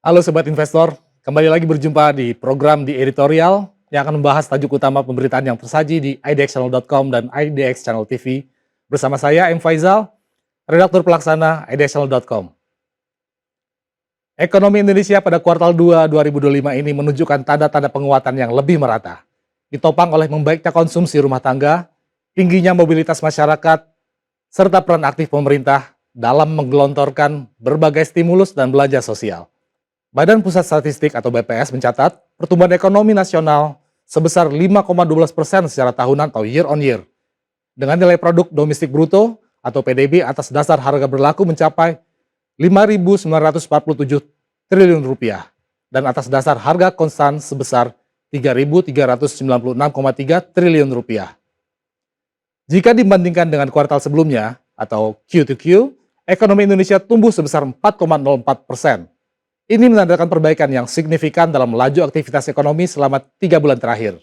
Halo Sobat Investor, kembali lagi berjumpa di program di Editorial yang akan membahas tajuk utama pemberitaan yang tersaji di idxchannel.com dan IDX Channel TV bersama saya M. Faizal, redaktur pelaksana idxchannel.com. Ekonomi Indonesia pada kuartal 2 2025 ini menunjukkan tanda-tanda penguatan yang lebih merata, ditopang oleh membaiknya konsumsi rumah tangga, tingginya mobilitas masyarakat, serta peran aktif pemerintah dalam menggelontorkan berbagai stimulus dan belanja sosial. Badan Pusat Statistik atau BPS mencatat pertumbuhan ekonomi nasional sebesar 5,12% secara tahunan atau year on year, dengan nilai produk domestik bruto atau PDB atas dasar harga berlaku mencapai 5.947 triliun rupiah dan atas dasar harga konstan sebesar 3.396,3 triliun rupiah. Jika dibandingkan dengan kuartal sebelumnya atau Q2Q, ekonomi Indonesia tumbuh sebesar 4,04%. Ini menandakan perbaikan yang signifikan dalam laju aktivitas ekonomi selama 3 bulan terakhir.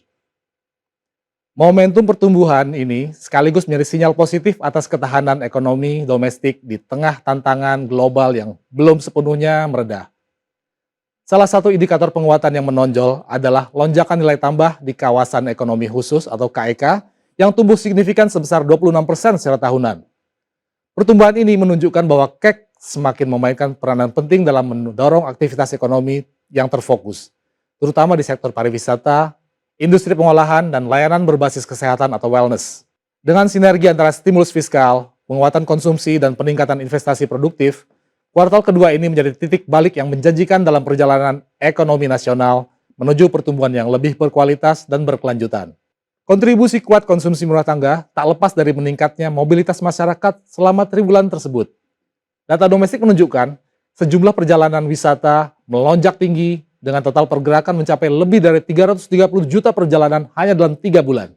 Momentum pertumbuhan ini sekaligus menjadi sinyal positif atas ketahanan ekonomi domestik di tengah tantangan global yang belum sepenuhnya mereda. Salah satu indikator penguatan yang menonjol adalah lonjakan nilai tambah di kawasan ekonomi khusus atau KEK yang tumbuh signifikan sebesar 26% secara tahunan. Pertumbuhan ini menunjukkan bahwa KEK semakin memainkan peranan penting dalam mendorong aktivitas ekonomi yang terfokus, terutama di sektor pariwisata, industri pengolahan, dan layanan berbasis kesehatan atau wellness. Dengan sinergi antara stimulus fiskal, penguatan konsumsi, dan peningkatan investasi produktif, kuartal kedua ini menjadi titik balik yang menjanjikan dalam perjalanan ekonomi nasional menuju pertumbuhan yang lebih berkualitas dan berkelanjutan. Kontribusi kuat konsumsi rumah tangga tak lepas dari meningkatnya mobilitas masyarakat selama triwulan tersebut. Data domestik menunjukkan sejumlah perjalanan wisata melonjak tinggi dengan total pergerakan mencapai lebih dari 330 juta perjalanan hanya dalam 3 bulan.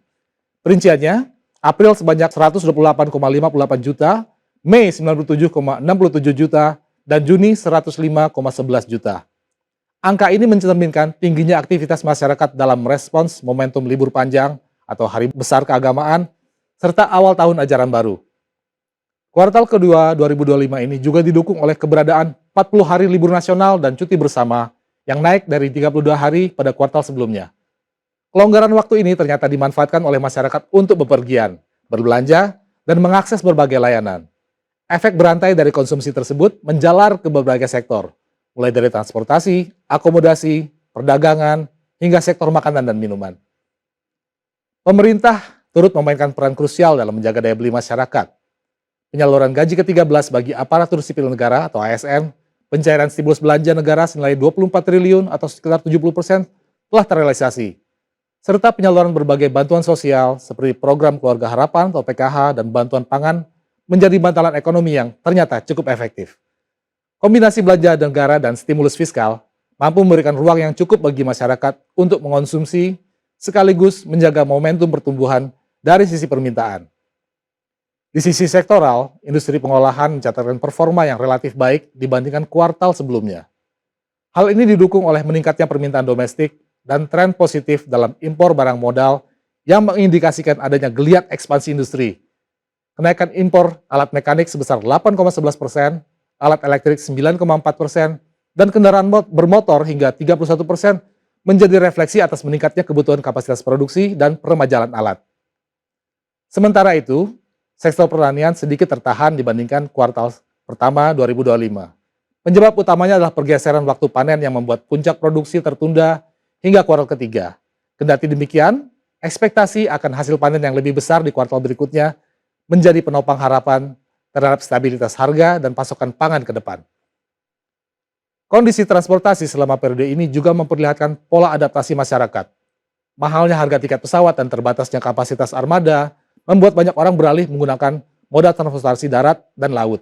Perinciannya, April sebanyak 128,58 juta, Mei 97,67 juta, dan Juni 105,11 juta. Angka ini mencerminkan tingginya aktivitas masyarakat dalam respons momentum libur panjang atau hari besar keagamaan, serta awal tahun ajaran baru. Kuartal kedua 2025 ini juga didukung oleh keberadaan 40 hari libur nasional dan cuti bersama yang naik dari 32 hari pada kuartal sebelumnya. Kelonggaran waktu ini ternyata dimanfaatkan oleh masyarakat untuk bepergian, berbelanja, dan mengakses berbagai layanan. Efek berantai dari konsumsi tersebut menjalar ke berbagai sektor, mulai dari transportasi, akomodasi, perdagangan, hingga sektor makanan dan minuman. Pemerintah turut memainkan peran krusial dalam menjaga daya beli masyarakat. Penyaluran gaji ke-13 bagi aparatur sipil negara atau ASN, pencairan stimulus belanja negara senilai 24 triliun atau sekitar 70% telah terrealisasi, serta penyaluran berbagai bantuan sosial seperti program Keluarga Harapan atau PKH dan bantuan pangan menjadi bantalan ekonomi yang ternyata cukup efektif. Kombinasi belanja negara dan stimulus fiskal mampu memberikan ruang yang cukup bagi masyarakat untuk mengonsumsi sekaligus menjaga momentum pertumbuhan dari sisi permintaan. Di sisi sektoral, industri pengolahan mencatatkan performa yang relatif baik dibandingkan kuartal sebelumnya. Hal ini didukung oleh meningkatnya permintaan domestik dan tren positif dalam impor barang modal yang mengindikasikan adanya geliat ekspansi industri. Kenaikan impor alat mekanik sebesar 8,11%, alat elektrik 9,4%, dan kendaraan bermotor hingga 31% menjadi refleksi atas meningkatnya kebutuhan kapasitas produksi dan peremajalan alat. Sementara itu, sektor pertanian sedikit tertahan dibandingkan kuartal pertama 2025. Penyebab utamanya adalah pergeseran waktu panen yang membuat puncak produksi tertunda hingga kuartal ketiga. Kendati demikian, ekspektasi akan hasil panen yang lebih besar di kuartal berikutnya menjadi penopang harapan terhadap stabilitas harga dan pasokan pangan ke depan. Kondisi transportasi selama periode ini juga memperlihatkan pola adaptasi masyarakat. Mahalnya harga tiket pesawat dan terbatasnya kapasitas armada membuat banyak orang beralih menggunakan moda transportasi darat dan laut.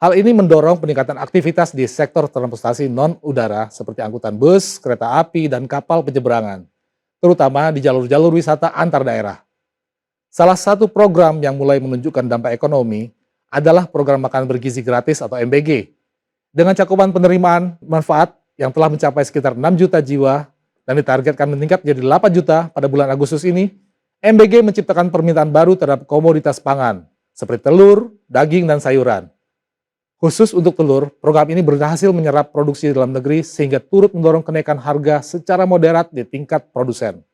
Hal ini mendorong peningkatan aktivitas di sektor transportasi non-udara seperti angkutan bus, kereta api, dan kapal penyeberangan, terutama di jalur-jalur wisata antar daerah. Salah satu program yang mulai menunjukkan dampak ekonomi adalah program makan bergizi gratis atau MBG. Dengan cakupan penerimaan manfaat yang telah mencapai sekitar 6 juta jiwa dan ditargetkan meningkat menjadi 8 juta pada bulan Agustus ini, MBG menciptakan permintaan baru terhadap komoditas pangan, seperti telur, daging, dan sayuran. Khusus untuk telur, program ini berhasil menyerap produksi dalam negeri sehingga turut mendorong kenaikan harga secara moderat di tingkat produsen.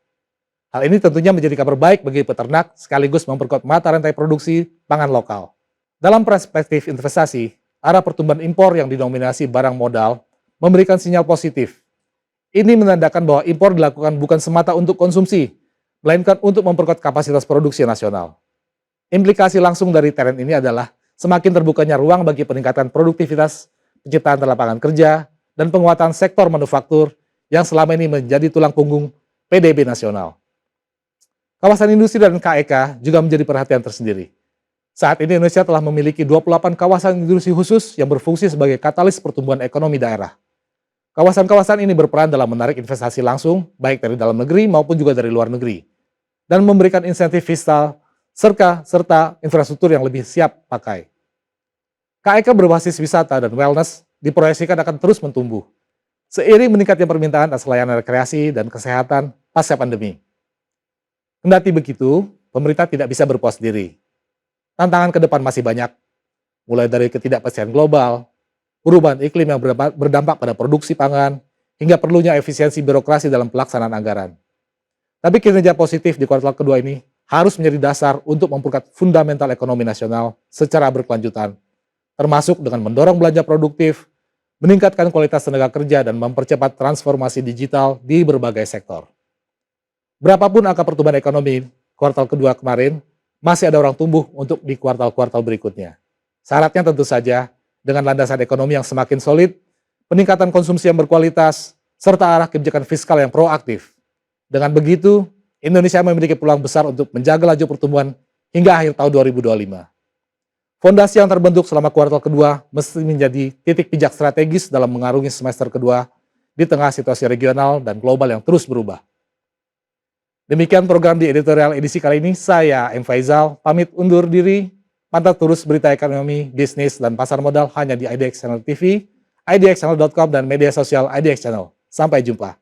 Hal ini tentunya menjadi kabar baik bagi peternak sekaligus memperkuat mata rantai produksi pangan lokal. Dalam perspektif investasi, arah pertumbuhan impor yang didominasi barang modal memberikan sinyal positif. Ini menandakan bahwa impor dilakukan bukan semata untuk konsumsi, melainkan untuk memperkuat kapasitas produksi nasional. Implikasi langsung dari tren ini adalah semakin terbukanya ruang bagi peningkatan produktivitas, penciptaan lapangan kerja, dan penguatan sektor manufaktur yang selama ini menjadi tulang punggung PDB nasional. Kawasan industri dan KEK juga menjadi perhatian tersendiri. Saat ini Indonesia telah memiliki 28 kawasan industri khusus yang berfungsi sebagai katalis pertumbuhan ekonomi daerah. Kawasan-kawasan ini berperan dalam menarik investasi langsung, baik dari dalam negeri maupun juga dari luar negeri, dan memberikan insentif fiskal serta infrastruktur yang lebih siap pakai. KEK berbasis wisata dan wellness diproyeksikan akan terus mentumbuh, seiring meningkatnya permintaan atas layanan rekreasi dan kesehatan pasca pandemi. Kendati begitu, pemerintah tidak bisa berpuas diri. Tantangan ke depan masih banyak, mulai dari ketidakpastian global, perubahan iklim yang berdampak pada produksi pangan, hingga perlunya efisiensi birokrasi dalam pelaksanaan anggaran. Tapi kinerja positif di kuartal kedua ini harus menjadi dasar untuk memperkuat fundamental ekonomi nasional secara berkelanjutan, termasuk dengan mendorong belanja produktif, meningkatkan kualitas tenaga kerja, dan mempercepat transformasi digital di berbagai sektor. Berapapun angka pertumbuhan ekonomi kuartal kedua kemarin, masih ada orang tumbuh untuk di kuartal-kuartal berikutnya. Syaratnya tentu saja dengan landasan ekonomi yang semakin solid, peningkatan konsumsi yang berkualitas, serta arah kebijakan fiskal yang proaktif. Dengan begitu, Indonesia memiliki peluang besar untuk menjaga laju pertumbuhan hingga akhir tahun 2025. Fondasi yang terbentuk selama kuartal kedua mesti menjadi titik pijak strategis dalam mengarungi semester kedua di tengah situasi regional dan global yang terus berubah. Demikian program di editorial edisi kali ini, saya M. Faizal, pamit undur diri, pantau terus berita ekonomi, bisnis, dan pasar modal hanya di IDX Channel TV, idxchannel.com, dan media sosial IDX Channel. Sampai jumpa.